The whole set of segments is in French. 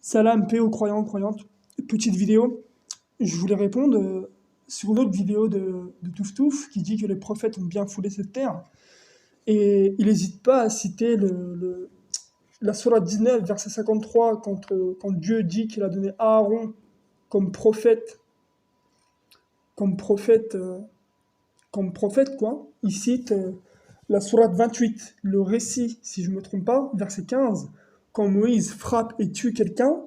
Salam, paix aux croyants, croyantes. Petite vidéo. Je voulais répondre sur une autre vidéo de Touf Touf qui dit que les prophètes ont bien foulé cette terre. Et il n'hésite pas à citer la Sourate 19, verset 53, quand Dieu dit qu'il a donné Aaron comme prophète, comme prophète, euh, comme prophète, quoi. Il cite la Sourate 28, le récit, si je ne me trompe pas, verset 15, quand Moïse frappe et tue quelqu'un.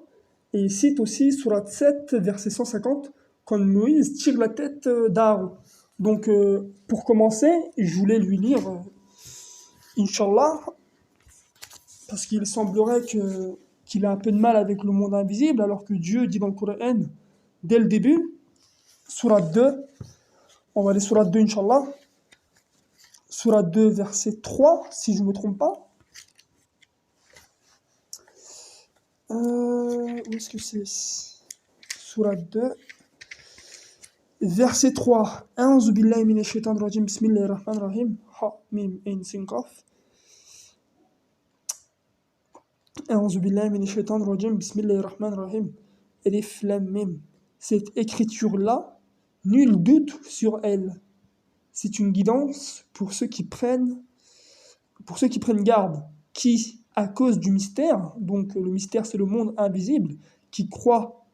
Et il cite aussi Sourate 7, verset 150, quand Moïse tire la tête d'Aaron. Donc, pour commencer, je voulais lui lire, Inch'Allah, parce qu'il semblerait qu'il a un peu de mal avec le monde invisible, alors que Dieu dit dans le Coran, dès le début, Sourate 2, on va aller Sourate 2, Inch'Allah, Sourate 2, verset 3, si je ne me trompe pas. Où est-ce que c'est? Sourate 2, verset 3. A'udhu billahi minash shaitanir rajim, bismillahir rahmanir rahim. Ha, mim, ain, sin, qaf. A'udhu billahi minash shaitanir rajim, bismillahir rahmanir rahim. Elif, lam, mim. Cette écriture-là, nul doute sur elle. C'est une guidance pour ceux qui prennent garde, qui, à cause du mystère, donc le mystère c'est le monde invisible, qui croient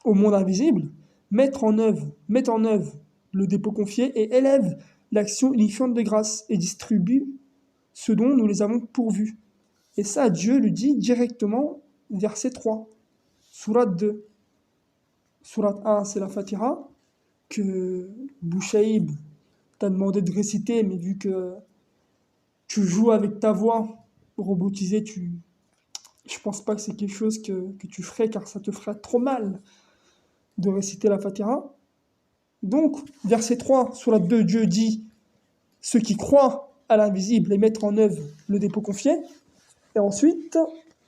au monde invisible, mettent en œuvre le dépôt confié et élèvent l'action unifiante de grâce et distribuent ce dont nous les avons pourvus. Et ça, Dieu le dit directement, verset 3, sourate 2. Sourate 1, c'est la Fatiha, que Bouchaïb t'a demandé de réciter, mais vu que tu joues avec ta voix robotisée, je pense pas que c'est quelque chose que tu ferais, car ça te ferait trop mal de réciter la Fatiha. Donc, verset 3, sourate 2, Dieu dit ceux qui croient à l'invisible et mettre en œuvre le dépôt confié. Et ensuite,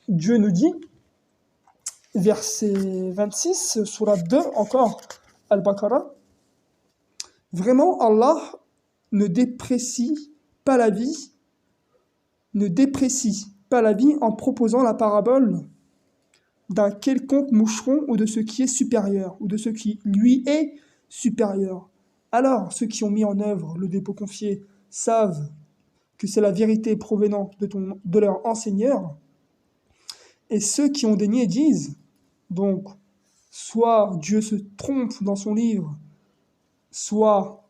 Dieu nous dit, verset 26, sourate 2, encore, Al-Baqarah, vraiment Allah ne déprécie pas la vie en proposant la parabole d'un quelconque moucheron ou de ce qui est supérieur, ou de ce qui lui est supérieur. Alors, ceux qui ont mis en œuvre le dépôt confié savent que c'est la vérité provenant de leur enseigneur, et ceux qui ont dénié disent, donc, soit Dieu se trompe dans son livre, soit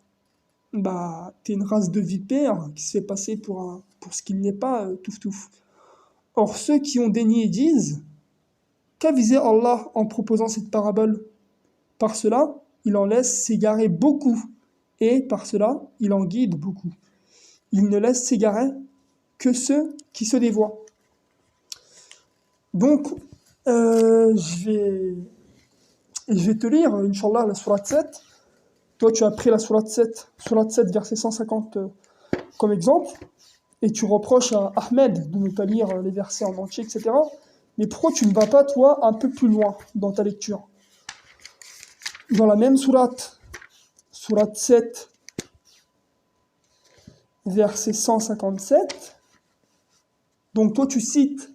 t'es une race de vipères qui se fait passer pour ce qu'il n'est pas, touf touf. Or, ceux qui ont dénié disent, qu'a visé Allah en proposant cette parabole? Par cela, il en laisse s'égarer beaucoup, et par cela, il en guide beaucoup. Il ne laisse s'égarer que ceux qui se dévoient. Donc, je vais te lire, Inch'Allah, la sourate 7. Toi, tu as pris la sourate 7, verset 150 comme exemple, et tu reproches à Ahmed de ne pas lire les versets en entier, etc. Mais pourquoi tu ne vas pas, toi, un peu plus loin dans ta lecture? Dans la même sourate 7, verset 157, donc toi, tu cites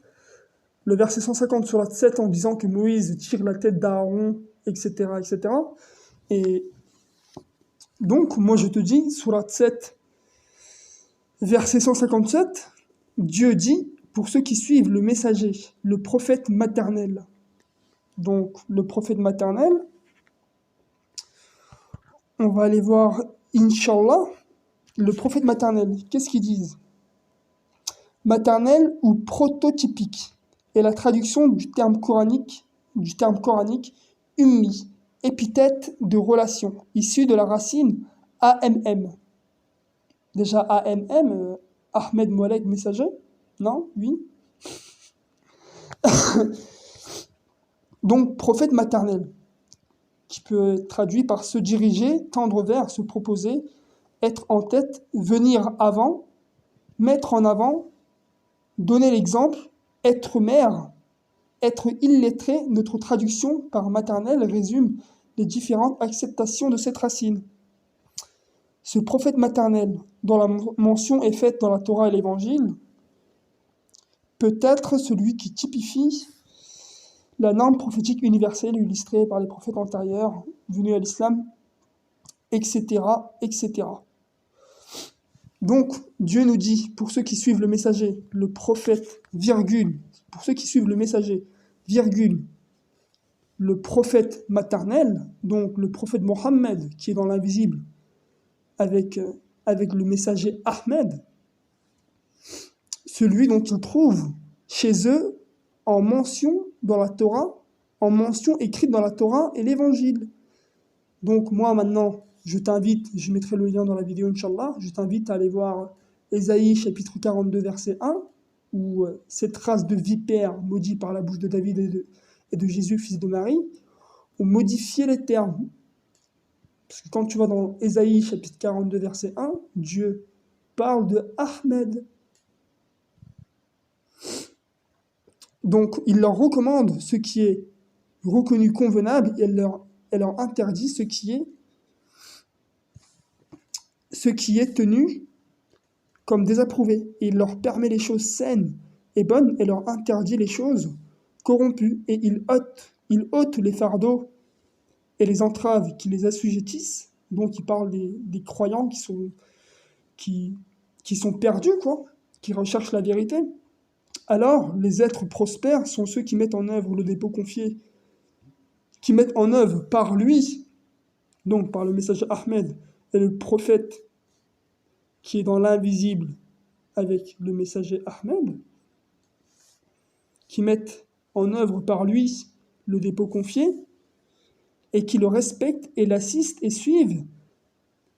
le verset 150 sourate 7 en disant que Moïse tire la tête d'Aaron, etc., etc. Et donc, moi, je te dis, sourate 7, verset 157, Dieu dit, pour ceux qui suivent le messager, le prophète maternel. Donc, le prophète maternel, on va aller voir, Inch'Allah, le prophète maternel. Qu'est-ce qu'ils disent? Maternel ou prototypique est la traduction du terme coranique, ummi, épithète de relation, issu de la racine AMM. Déjà AMM, Ahmed Moalek messager? Non? Oui? Donc, prophète maternel, qui peut être traduit par se diriger, tendre vers, se proposer, être en tête, venir avant, mettre en avant, donner l'exemple, être mère, être illettré. Notre traduction par maternel résume les différentes acceptations de cette racine. Ce prophète maternel, dont la mention est faite dans la Torah et l'Évangile, peut être celui qui typifie la norme prophétique universelle illustrée par les prophètes antérieurs venus à l'islam, etc., etc. Donc, Dieu nous dit, pour ceux qui suivent le messager, le prophète, virgule, pour ceux qui suivent le messager, virgule, le prophète maternel, donc le prophète Mohammed, qui est dans l'invisible, avec le messager Ahmed, celui dont ils trouvent chez eux en mention dans la Torah, en mention écrite dans la Torah et l'Évangile. Donc moi maintenant, je t'invite, je mettrai le lien dans la vidéo Inch'Allah, je t'invite à aller voir Ésaïe chapitre 42 verset 1, où cette race de vipères maudite par la bouche de David et de Jésus, fils de Marie, ont modifié les termes. Parce que quand tu vas dans Ésaïe chapitre 42 verset 1, Dieu parle de Ahmed. Donc il leur recommande ce qui est reconnu convenable et elle leur interdit ce qui est tenu comme désapprouvé. Et il leur permet les choses saines et bonnes et leur interdit les choses corrompues. Et il ôte les fardeaux et les entraves qui les assujettissent. Donc il parle des croyants qui sont perdus, quoi, qui recherchent la vérité. Alors, les êtres prospères sont ceux qui mettent en œuvre le dépôt confié, qui mettent en œuvre par lui, donc par le messager Ahmed, et le prophète qui est dans l'invisible avec le messager Ahmed, qui mettent en œuvre par lui le dépôt confié, et qui le respectent et l'assistent et suivent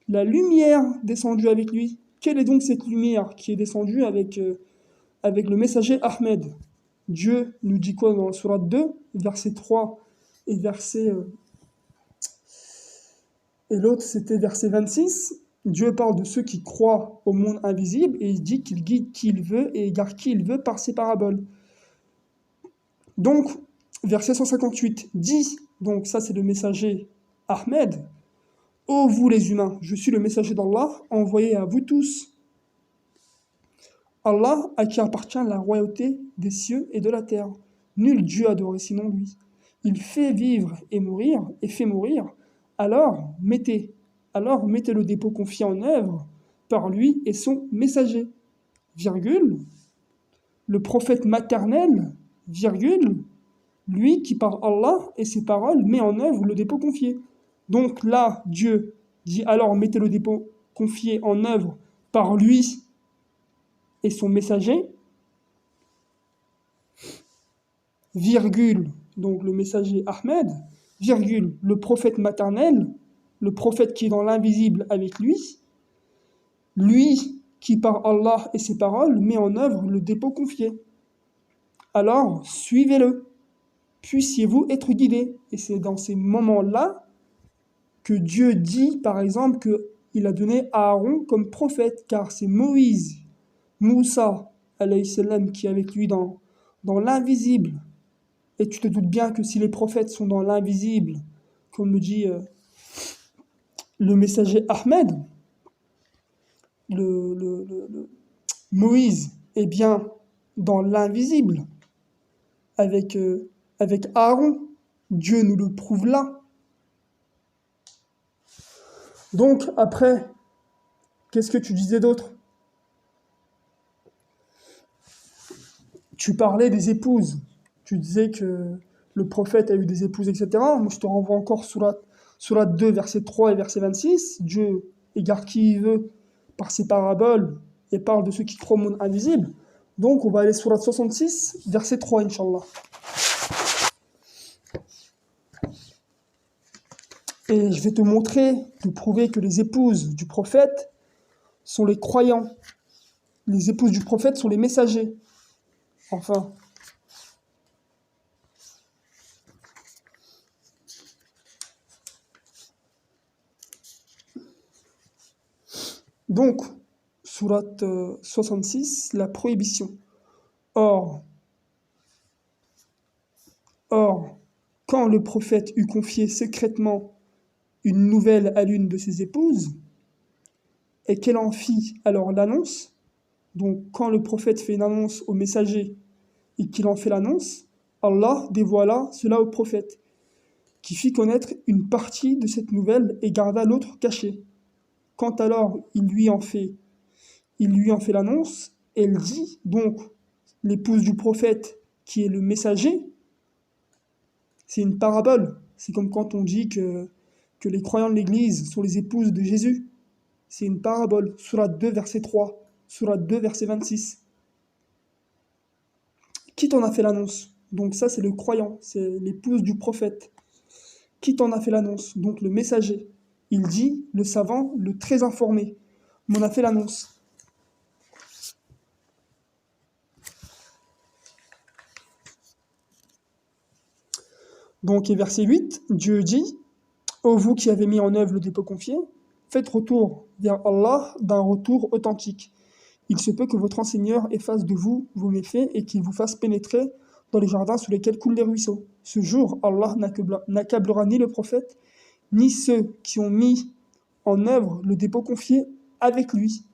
la lumière descendue avec lui. Quelle est donc cette lumière qui est descendue avec le messager Ahmed? Dieu nous dit quoi dans la sourate 2, verset 3 et et l'autre c'était verset 26. Dieu parle de ceux qui croient au monde invisible et il dit qu'il guide qui il veut et égare qui il veut par ses paraboles. Donc, verset 158 dit, donc ça c'est le messager Ahmed, ô vous les humains, je suis le messager d'Allah, envoyé à vous tous. Allah à qui appartient la royauté des cieux et de la terre. Nul Dieu adoré sinon lui. Il fait vivre et fait mourir. Alors mettez le dépôt confié en œuvre par lui et son messager. Virgule, le prophète maternel, virgule, lui qui par Allah et ses paroles met en œuvre le dépôt confié. Donc là, Dieu dit alors mettez le dépôt confié en œuvre par lui et son messager, virgule, donc le messager Ahmed, virgule, le prophète maternel, le prophète qui est dans l'invisible avec lui qui par Allah et ses paroles met en œuvre le dépôt confié. Alors, suivez-le, puissiez-vous être guidés. Et c'est dans ces moments-là que Dieu dit, par exemple, qu'il a donné Aaron comme prophète, car c'est Moïse, Moussa, alayhi salam, qui est avec lui dans l'invisible. Et tu te doutes bien que si les prophètes sont dans l'invisible, comme le dit le messager Ahmed, Moïse est bien dans l'invisible avec Aaron. Dieu nous le prouve là. Donc après, qu'est-ce que tu disais d'autre? Tu parlais des épouses. Tu disais que le prophète a eu des épouses, etc. Moi, je te renvoie encore sourate 2, verset 3 et verset 26. Dieu égare qui il veut par ses paraboles et parle de ceux qui croient au monde invisible. Donc, on va aller sourate 66, verset 3, Inch'Allah. Et je vais te prouver que les épouses du prophète sont les croyants. Les épouses du prophète sont les messagers. Enfin. Donc, sourate 66, la prohibition. Or, quand le prophète eut confié secrètement une nouvelle à l'une de ses épouses, et qu'elle en fit alors l'annonce, donc quand le prophète fait une annonce au messager et qu'il en fait l'annonce, Allah dévoila cela au prophète, qui fit connaître une partie de cette nouvelle et garda l'autre cachée. Quand alors il lui en fait l'annonce, elle dit donc, l'épouse du prophète, qui est le messager, c'est une parabole. C'est comme quand on dit que les croyants de l'Église sont les épouses de Jésus. C'est une parabole. Sourate 2, verset 3. Sourate 2, verset 26. Qui t'en a fait l'annonce? Donc ça, c'est le croyant, c'est l'épouse du prophète. Qui t'en a fait l'annonce? Donc le messager. Il dit, le savant, le très informé, m'en a fait l'annonce. Donc, et verset 8, Dieu dit, ô vous qui avez mis en œuvre le dépôt confié, faites retour vers Allah d'un retour authentique. Il se peut que votre enseigneur efface de vous vos méfaits et qu'il vous fasse pénétrer dans les jardins sous lesquels coulent les ruisseaux. Ce jour, Allah n'accablera ni le prophète, ni ceux qui ont mis en œuvre le dépôt confié avec lui.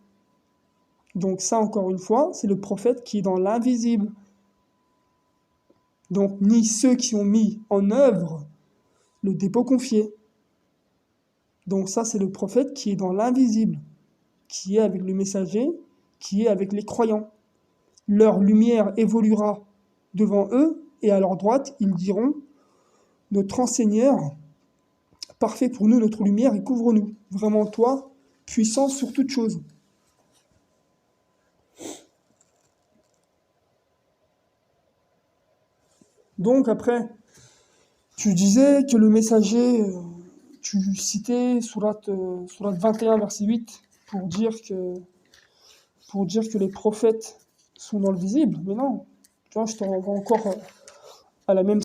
Donc ça, encore une fois, c'est le prophète qui est dans l'invisible. Donc ni ceux qui ont mis en œuvre le dépôt confié. Donc ça, c'est le prophète qui est dans l'invisible, qui est avec le messager, qui est avec les croyants. Leur lumière évoluera devant eux, et à leur droite, ils diront, notre enseigneur, parfait pour nous notre lumière et couvre-nous. Vraiment toi, puissant sur toute chose. Donc après, tu disais que le messager, tu citais sourate 21, verset 8, pour dire que les prophètes sont dans le visible. Mais non, tu vois, je te renvoie encore à la même